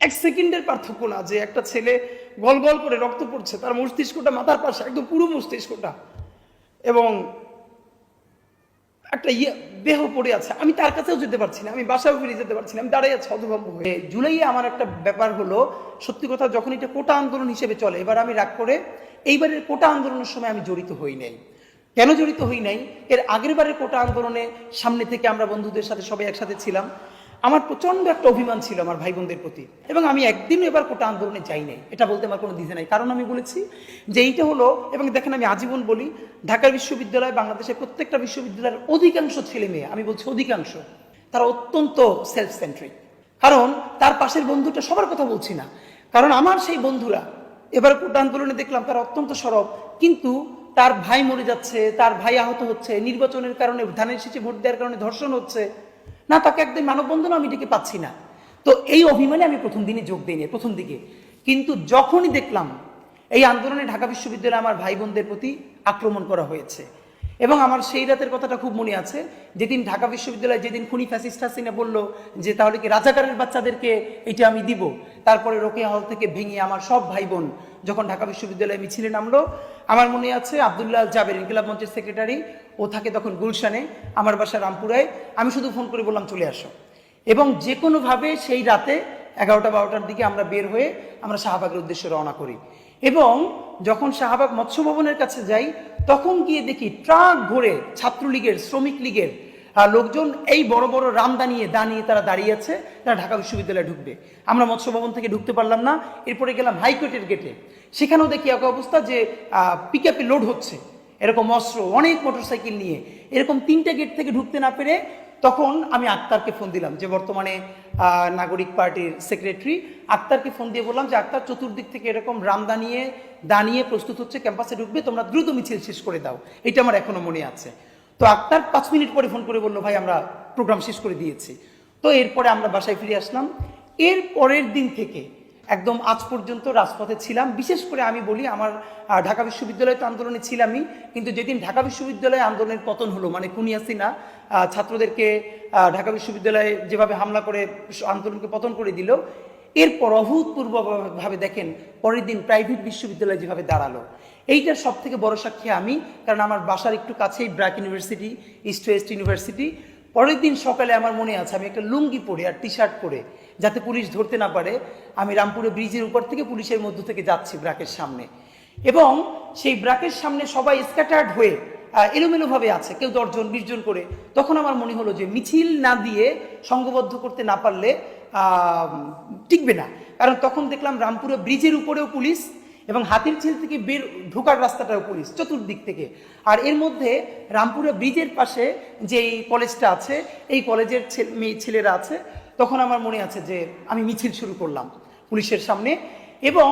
এক সেকেন্ডের পার্থক্য না যে একটা ছেলে গল গল করে রক্ত পড়ছে, তার মস্তিষ্কটা মাথার পাশে, একদম পুরো মস্তিষ্কটা, এবং একটা দেহ পড়ে আছে। আমি তার কাছেও যেতে পারছি না, আমি বাসাও ফিরে যেতে পারছি না, আমি দাঁড়িয়ে আছি হতভম্ব হয়ে। জুলাইয়ে আমার একটা ব্যাপার হলো, সত্যি কথা, যখন এটা কোটা আন্দোলন হিসেবে চলে, এবার আমি রাগ করে এইবারের কোটা আন্দোলনের সময় আমি জড়িত হই নাই। কেন জড়িত হই নাই? এর আগের বারের কোটা আন্দোলনে সামনে থেকে আমরা বন্ধুদের সাথে সবাই একসাথে ছিলাম। আমার প্রচন্ড একটা অভিমান ছিল আমার ভাই বোনদের প্রতি, এবং আমি একদিনও এবার কোটা আন্দোলনে যাই নাই। এটা বলতে আমার কোনো দ্বিধা নাই, কারণ আমি বলেছি যে এইটা হলো, এবং দেখেন আমি আজীবন বলি, ঢাকা বিশ্ববিদ্যালয়, বাংলাদেশের প্রত্যেকটা বিশ্ববিদ্যালয়ের অধিকাংশ ছেলে মেয়ে, আমি বলছি অধিকাংশ, তারা অত্যন্ত সেলফ সেন্ট্রিক। কারণ তার পাশের বন্ধুটা, সবার কথা বলছি না, কারণ আমার সেই বন্ধুরা এবার কোটা আন্দোলনে দেখলাম তারা অত্যন্ত সরব, কিন্তু তার ভাই মরে যাচ্ছে, তার ভাই আহত হচ্ছে, নির্বাচনের কারণে, ধানের শীষে ভোট দেওয়ার কারণে ধর্ষণ হচ্ছে, না তাকে একদম মানববন্ধন আমি ডেকে পাচ্ছি না। তো এই অভিমানে আমি প্রথম দিনই যোগ দিইনি, প্রথম দিকে। কিন্তু যখনই দেখলাম এই আন্দোলনে ঢাকা বিশ্ববিদ্যালয়ে আমার ভাই বোনদের প্রতি আক্রমণ করা হয়েছে, এবং আমার সেই রাতের কথাটা খুব মনে আছে, যেদিন ঢাকা বিশ্ববিদ্যালয়ে, যেদিন খুনি ফ্যাসিস্ট হাসিনা বলল যে তাহলে কি রাজাকারের বাচ্চাদেরকে এটা আমি দিব, তারপরে রোকেয়া হল থেকে ভেঙে আমার সব ভাই বোন যখন ঢাকা বিশ্ববিদ্যালয়ে মিছিলে নামলো, আমার মনে আছে আব্দুল্লাহ জাবের, ইনকিলাব মঞ্চের সেক্রেটারি, ও থাকে তখন গুলশানে, আমার বাসা রামপুরায়, আমি শুধু ফোন করে বললাম চলে আসো, এবং যে কোনোভাবে সেই রাতে 11টা-12টার দিকে আমরা বের হয়ে আমরা শাহবাগের উদ্দেশ্যে রওনা করি। এবং যখন শাহবাগ মৎস্য ভবনের কাছে যাই, তখন গিয়ে দেখি ট্রাক ভরে ছাত্রলীগের, শ্রমিক লীগের লোকজন এই বড় বড় রামদা নিয়ে তারা দাঁড়িয়ে আছে, তারা ঢাকা বিশ্ববিদ্যালয়ে ঢুকবে। আমরা মৎস্য ভবন থেকে ঢুকতে পারলাম না। এরপরে গেলাম হাইকোর্টের গেটে, সেখানেও দেখি এক অবস্থা যে পিকআপে লোড হচ্ছে এরকম অস্ত্র, অনেক মোটরসাইকেল নিয়ে, এরকম 3টে গেট থেকে ঢুকতে না পেরে তখন আমি আক্তারকে ফোন দিলাম, যে বর্তমানে নাগরিক পার্টির সেক্রেটারি, আক্তারকে ফোন দিয়ে বললাম যে আক্তার, চতুর্দিক থেকে এরকম রামদা নিয়ে দাঁড়িয়ে প্রস্তুত হচ্ছে, ক্যাম্পাসে ঢুকবে, তোমরা দ্রুত মিছিল শেষ করে দাও। এটা আমার এখনো মনে আছে। তো আক্তার 5 মিনিট পরে ফোন করে বললো, ভাই আমরা প্রোগ্রাম শেষ করে দিয়েছি। তো এরপরে আমরা বাসায় ফিরে আসলাম। এর পরের দিন থেকে একদম আজ পর্যন্ত রাজপথে ছিলাম। বিশেষ করে আমি বলি, আমার ঢাকা বিশ্ববিদ্যালয়ে তো আন্দোলনে ছিলামই, কিন্তু যেদিন ঢাকা বিশ্ববিদ্যালয়ে আন্দোলনের পতন হলো, মানে খুনি হাসিনা ছাত্রদেরকে ঢাকা বিশ্ববিদ্যালয়ে যেভাবে হামলা করে আন্দোলনকে পতন করে দিল, এরপর অভূতপূর্বভাবে দেখেন পরের দিন প্রাইভেট বিশ্ববিদ্যালয় যেভাবে দাঁড়ালো, এইটার সব থেকে বড় সাক্ষী আমি। কারণ আমার বাসার একটু কাছেই BRAC university, east West university. পরের দিন সকালে আমার মনে আছে, আমি একটা লুঙ্গি পরে আর টি শার্ট পরে, যাতে পুলিশ ধরতে না পারে, আমি রামপুরে ব্রিজের উপর থেকে পুলিশের মধ্য থেকে যাচ্ছি ব্র্যাকের সামনে, এবং সেই ব্র্যাকের সামনে সবাই স্ক্যাটার্ড হয়ে এলোমেলোভাবে আছে, কেউ 10 জন 20 জন করে। তখন আমার মনে হলো যে মিছিল না দিয়ে, সংঘবদ্ধ করতে না পারলে টিকবে না। কারণ তখন দেখলাম রামপুরে ব্রিজের উপরেও পুলিশ, এবং হাতিরঝিল থেকে বের ঢোকার রাস্তাটাও পুলিশ, চতুর্দিক থেকে। আর এর মধ্যে রামপুরা ব্রিজের পাশে যে কলেজটা আছে, এই কলেজের ছেলেরা আছে। তখন আমার মনে আছে যে আমি মিছিল শুরু করলাম পুলিশের সামনে, এবং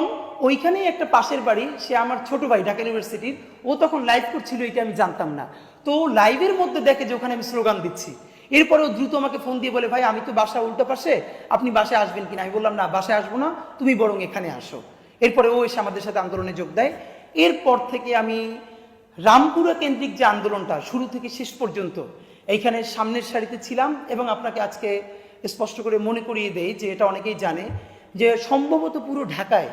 ওইখানেই একটা পাশের বাড়ি, সে আমার ছোট ভাই ঢাকা ইউনিভার্সিটির, ও তখন লাইভ করছিল, এটা আমি জানতাম না। তো লাইভের মধ্যে দেখে যে ওখানে আমি স্লোগান দিচ্ছি, এরপরেও দ্রুত আমাকে ফোন দিয়ে বলে, ভাই আমি তো বাসা উল্টো পাশে, আপনি বাসায় আসবেন কিনা? আমি বললাম, না বাসায় আসবো না, তুমি বরং এখানে আসো। এরপরে ও এসে আমাদের সাথে আন্দোলনে যোগ দেয়। এরপর থেকে আমি রামপুরা কেন্দ্রিক যে আন্দোলনটা শুরু থেকে শেষ পর্যন্ত এইখানে সামনের সারিতে ছিলাম। এবং আপনাকে আজকে স্পষ্ট করে মনে করিয়ে দেই যে এটা অনেকেই জানে, যে সম্ভবত পুরো ঢাকায়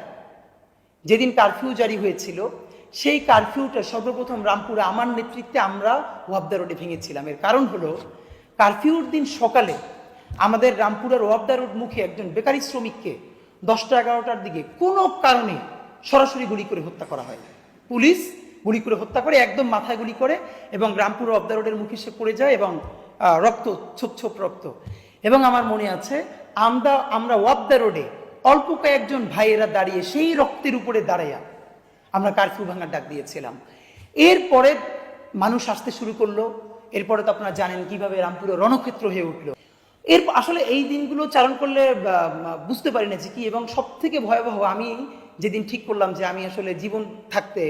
যেদিন কারফিউ জারি হয়েছিল, সেই কারফিউটা সর্বপ্রথম রামপুরা আমার নেতৃত্বে আমরা ওয়াবদা রোডে ভেঙেছিলাম। এর কারণ হলো, কারফিউর দিন সকালে আমাদের রামপুরার ওয়াবদা রোড মুখে একজন বেকারি শ্রমিককে 10টা-11টার দিকে কোনো কারণে সরাসরি গুলি করে হত্যা করা হয়। পুলিশ গুলি করে হত্যা করে, একদম মাথায় গুলি করে, এবং রামপুর ওয়াবদা রোডের মুখে সে পড়ে যায়, এবং রক্ত, ছোপ ছোপ রক্ত। এবং আমার মনে আছে আমরা ওয়াবদা রোডে অল্প কয়েকজন ভাইয়েরা দাঁড়িয়ে সেই রক্তের উপরে দাঁড়াইয়া আমরা কারফিউ ভাঙার ডাক দিয়েছিলাম। এরপরে মানুষ আসতে শুরু করলো। এরপরে তো আপনারা জানেন কিভাবে রামপুর রণক্ষেত্র হয়ে উঠলো। আসলে এই দিনগুলো চালন করলে বুঝতে পারি না যে কি। এবং সব থেকে ভয়াবহ, আমি যেদিন ঠিক করলাম যে আমি আসলে জীবন থাকতে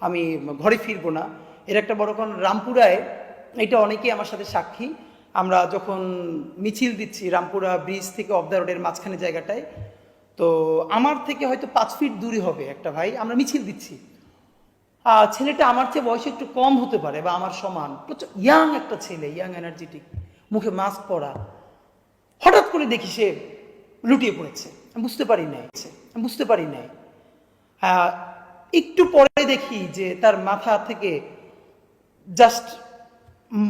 আমি ঘরে ফিরবো না, এর একটা বড় কারণ রামপুরায়, এটা অনেকেই আমার সাথে সাক্ষী, আমরা যখন মিছিল দিচ্ছি রামপুরা ব্রিজ থেকে ওয়াবদা রোডের মাঝখানে জায়গাটায়, তো আমার থেকে হয়তো 5 ফিট দূরে হবে একটা ভাই, আমরা মিছিল দিচ্ছি। ছেলেটা আমার চেয়ে বয়সে একটু কম হতে পারে বা আমার সমান, ইয়াং একটা ছেলে, ইয়াং এনার্জেটিক, মুখে মাস্ক পরা। হঠাৎ করে দেখি সে লুটিয়ে পড়েছে। আমি বুঝতে পারি নাই। একটু পরে দেখি যে তার মাথা থেকে জাস্ট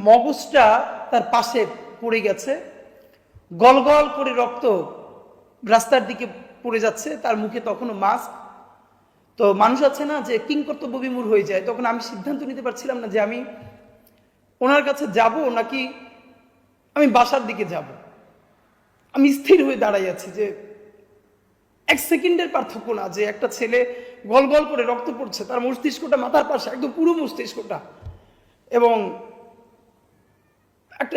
মগজটা তার পাশে পড়ে গেছে, গল গল করে রক্ত রাস্তার দিকে পড়ে যাচ্ছে, তার মুখে তখনও মাস্ক। তো মানুষ আছে না যে কিংকর্তব্য বিমূঢ় হয়ে যায়, তখন আমি সিদ্ধান্ত নিতে পারছিলাম না যে আমি ওনার কাছে যাব নাকি আমি বাসার দিকে যাব। আমি স্থির হয়ে দাঁড়াই আছি যে এক সেকেন্ডের পার্থক্য না, যে একটা ছেলে গল গল করে রক্ত পড়ছে, তার মস্তিষ্কটা মাথার পাশে, একদম পুরো মস্তিষ্কটা, এবং একটা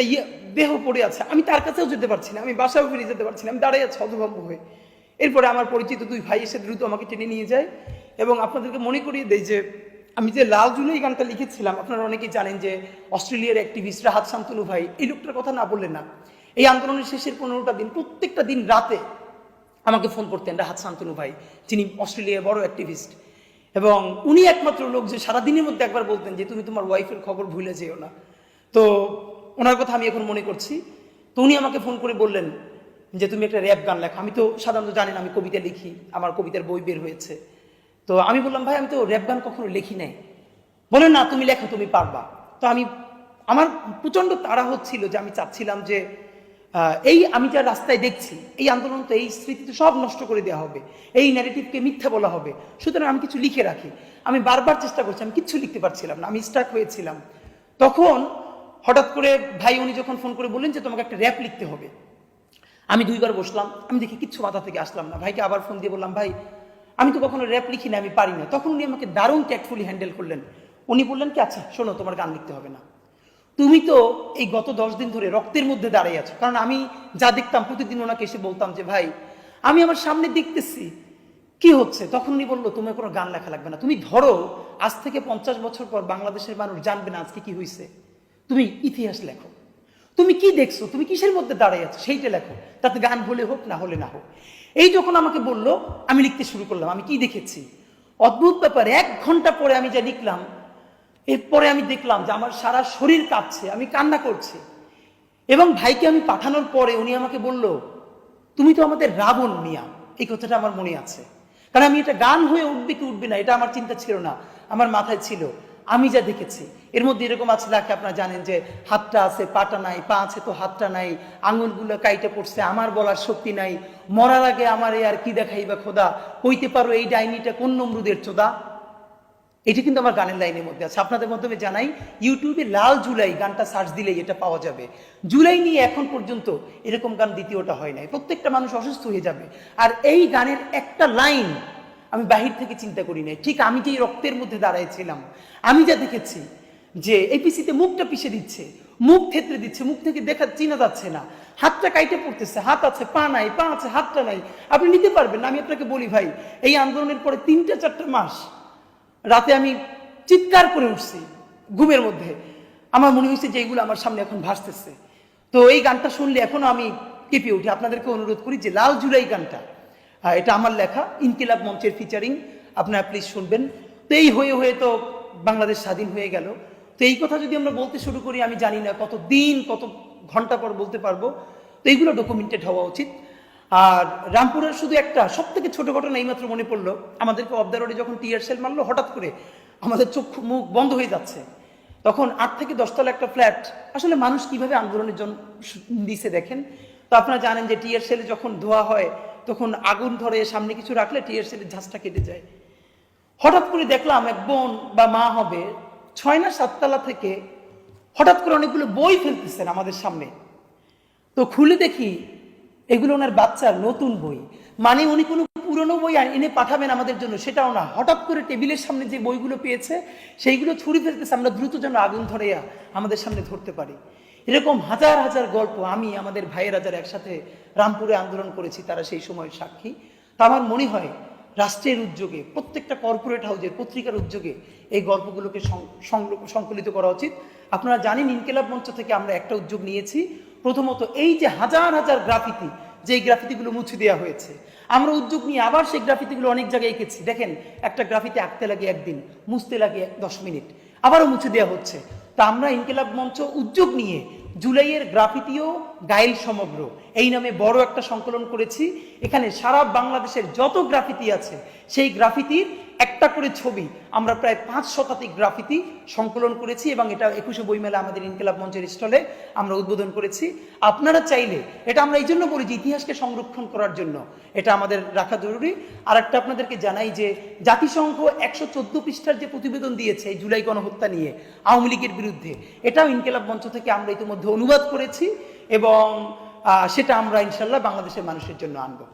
দেহ পড়ে আছে। আমি তার কাছেও যেতে পারছি না, আমি বাসাও ফিরে যেতে পারছি না, আমি দাঁড়াই আছি হতভম্ব হয়ে। এরপরে আমার পরিচিত দুই ভাই এসে দ্রুত আমাকে টেনে নিয়ে যায়, এবং আপনাদেরকে মনে করিয়ে দেয় যে আমি যে লাল জুলাই গানটা লিখেছিলাম, আপনারা অনেকেই জানেন যে অস্ট্রেলিয়ার অ্যাক্টিভিস্ট রাহাত শান্তনু ভাই, এই লোকটার কথা না বললেন না। এই আন্দোলনের শেষের 15টা দিন প্রত্যেকটা দিন রাতে আমাকে ফোন করতেন রাহাত শান্তনু ভাই, যিনি অস্ট্রেলিয়ার বড় অ্যাক্টিভিস্ট, এবং উনি একমাত্র লোক যে সারাদিনের মধ্যে একবার বলতেন যে তুমি তোমার ওয়াইফের খবর ভুলে যেও না। তো ওনার কথা আমি এখন মনে করছি। তো উনি আমাকে ফোন করে বললেন যে তুমি একটা র্যাপ গান লেখো। আমি তো সাধারণত জানেন আমি কবিতা লিখি, আমার কবিতার বই বের হয়েছে। তো আমি বললাম ভাই আমি তো র্যাপ গান কখনো লিখি নাই। বলেন না তুমি লেখো, তুমি পারবা। তো আমার প্রচণ্ড তাড়া হচ্ছিল যে আমি চাচ্ছিলাম যে এই আমি যা রাস্তায় দেখছি, এই আন্দোলন তো, এই স্মৃতি তো সব নষ্ট করে দেওয়া হবে, এই ন্যারেটিভকে মিথ্যা বলা হবে, সুতরাং আমি কিছু লিখে রাখি। আমি বারবার চেষ্টা করছি, আমি কিচ্ছু লিখতে পারছিলাম না, আমি স্টাক হয়েছিলাম। তখন হঠাৎ করে ভাই উনি যখন ফোন করে বললেন যে তোমাকে একটা র্যাপ লিখতে হবে, আমি 2বার বসলাম, আমি দেখি কিচ্ছু মাথা থেকে আসলাম না। ভাইকে আবার ফোন দিয়ে বললাম ভাই আমি তো কখনো র্যাপ লিখি না, আমি পারি না। তখন উনি আমাকে দারুণ ট্যাক্টফুলি হ্যান্ডেল করলেন। উনি বললেন কি আচ্ছা শোনো, তোমার গান লিখতে হবে না, তুমি তো এই গত 10 দিন ধরে রক্তের মধ্যে দাঁড়িয়ে আছো। কারণ আমি যা দেখতাম প্রতিদিন ওনাকে এসে বলতাম যে ভাই আমি আমার সামনে দেখতেছি কি হচ্ছে। তখন উনি বললো তোমার কোনো গান লেখা লাগবে না, তুমি ধরো আজ থেকে 50 বছর পর বাংলাদেশের মানুষ জানবে না আজকে কি হয়েছে, তুমি ইতিহাস লেখো, তুমি কি দেখছো, তুমি কিসের মধ্যে দাঁড়িয়ে আছো সেইটা লেখো, তাতে গান হলে হোক না হলে না হোক। এই যখন আমাকে বললো আমি লিখতে শুরু করলাম। আমি কি দেখেছি অদ্ভুত ব্যাপার, 1 ঘন্টা পরে আমি যা লিখলাম, এরপরে আমি দেখলাম যে আমার সারা শরীর কাঁপছে, আমি কান্না করছি। এবং ভাইকে আমি পাঠানোর পরে উনি আমাকে বলল তুমি তো আমাদের রাবণ মিয়া। এই কথাটা আমার মনে আছে, কারণ আমি এটা গান হয়ে উঠবে কি উঠবে না এটা আমার চিন্তা ছিল না, আমার মাথায় ছিল আমি যা দেখেছি। এর মধ্যে এরকম আছে লাখে, আপনারা জানেন যে হাতটা আছে পাটা নাই, পা আছে তো হাতটা নাই, আঙুলগুলো কাইটে পড়ছে, আমার বলার শক্তি নাই, মরার আগে আমার আর কি দেখাইবা খোদা, কইতে পারো এই ডাইনিটা কোন নমরুদের চোদা। এটি কিন্তু আমার গানের লাইনের মধ্যে আছে। আপনাদের মাধ্যমে জানাই, ইউটিউবে লাল জুলাই গানটা সার্চ দিলেই এটা পাওয়া যাবে। জুলাই নিয়ে এখন পর্যন্ত এরকম গান দ্বিতীয়টা হয় নাই, প্রত্যেকটা মানুষ অসুস্থ হয়ে যাবে। আর এই গানের একটা লাইন আমি বাহির থেকে চিন্তা করি নাই, ঠিক আমি যেই রক্তের মধ্যে দাঁড়াইছিলাম, আমি যা দেখেছি যে এপিসিতে মুখটা পিষে দিচ্ছে, মুখ থেতরে দিচ্ছে, মুখ থেকে দেখা চিনা যাচ্ছে না, হাতটা কাইটে পড়তেছে, হাত আছে পা নাই, পা আছে হাতটা নাই, আপনি নিতে পারবেন না। আমি আপনাকে বলি ভাই, এই আন্দোলনের পরে 3-4 মাস রাতে আমি চিৎকার করে উঠছি ঘুমের মধ্যে। আমার মনে হয়েছে যে এইগুলো আমার সামনে এখন ভাসতেছে। তো এই গানটা শুনলে এখনো আমি কেঁপে উঠি। আপনাদেরকে অনুরোধ করি যে লাল জুলাই গানটা, এটা আমার লেখা, ইনকিলাব মঞ্চের ফিচারিং, আপনারা প্লিজ শুনবেন। তো এই হয়ে হয়ে তো বাংলাদেশ স্বাধীন হয়ে গেল। তো এই কথা যদি আমরা বলতে শুরু করি, আমি জানি না কত দিন কত ঘন্টা পর বলতে পারবো। তো এইগুলো ডকুমেন্টেড হওয়া উচিত। আর রামপুরের শুধু একটা সব থেকে ছোট ঘটনা এইমাত্র মনে পড়লো, আমাদেরকে অফ দ্য রোডে যখন টিয়ার সেল মারলো, হঠাৎ করে আমাদের চোখ মুখ বন্ধ হয়ে যাচ্ছে। তখন 8 থেকে 10 তলা একটা ফ্ল্যাট, আসলে মানুষ কিভাবে আন্দোলনের জন্য দিছে দেখেন। তো আপনারা জানেন যে টিয়ার সেলে যখন ধোয়া হয় তখন আগুন ধরে, সামনে কিছু রাখলে টিয়ার সেলের ঝাঁজটা কেটে যায়। হঠাৎ করে দেখলাম এক বোন বা মা হবে 6 না 7 তলা থেকে হঠাৎ করে অনেকগুলো বই ফেলতেছেন আমাদের সামনে। তো খুলে দেখি এগুলো ওনার বাচ্চার নতুন বই। মানে উনি কোনো পুরনো বই এনে পাঠাবেন আমাদের জন্য সেটাও না, হঠাৎ করে টেবিলের সামনে যে বইগুলো পেয়েছে সেইগুলো ছুরি ফেলতেছে, আমরা দ্রুত যেন আগুন ধরে আমাদের সামনে ধরতে পারি। এরকম হাজার হাজার গল্প, আমি আমাদের ভাইয়েরা যারা একসাথে রামপুরে আন্দোলন করেছি তারা সেই সময়ের সাক্ষী। তা আমার মনে হয় রাষ্ট্রের উদ্যোগে, প্রত্যেকটা কর্পোরেট হাউসের পত্রিকার উদ্যোগে এই গল্পগুলোকে সংকলিত করা উচিত। আপনারা জানেন ইনকিলাব মঞ্চ থেকে আমরা একটা উদ্যোগ নিয়েছি। প্রথমত এই যে হাজার হাজার গ্রাফিতি, যেই গ্রাফিতিগুলো মুছে দেওয়া হয়েছে, আমরা উদ্যোগ নিয়ে আবার সেই গ্রাফিতিগুলো অনেক জায়গায় এঁকেছি। দেখেন একটা গ্রাফিতি আঁকতে লাগে 1 দিন, মুছতে লাগে 10 মিনিট, আবারও মুছে দেওয়া হচ্ছে। তা আমরা ইনকিলাব মঞ্চ উদ্যোগ নিয়ে জুলাইয়ের গ্রাফিতিও গায়েল সমগ্র এই নামে বড় একটা সংকলন করেছি। এখানে সারা বাংলাদেশের যত গ্রাফিতি আছে সেই গ্রাফিতির একটা করে ছবি আমরা প্রায় 5 শতাধিক গ্রাফিতি সংকলন করেছি এবং এটা 21শে বইমেলা আমাদের ইনকিলাব মঞ্চের স্টলে আমরা উদ্বোধন করেছি। আপনারা চাইলে, এটা আমরা এই জন্য বলি যে ইতিহাসকে সংরক্ষণ করার জন্য এটা আমাদের রাখা জরুরি। আর একটা আপনাদেরকে জানাই যে জাতিসংঘ 114 পৃষ্ঠার যে প্রতিবেদন দিয়েছে এই জুলাই গণহত্যা নিয়ে আওয়ামী লীগের বিরুদ্ধে, এটাও ইনকিলাব মঞ্চ থেকে আমরা ইতিমধ্যে অনুবাদ করেছি এবং সেটা আমরা ইনশাল্লাহ বাংলাদেশের মানুষের জন্য আনবো।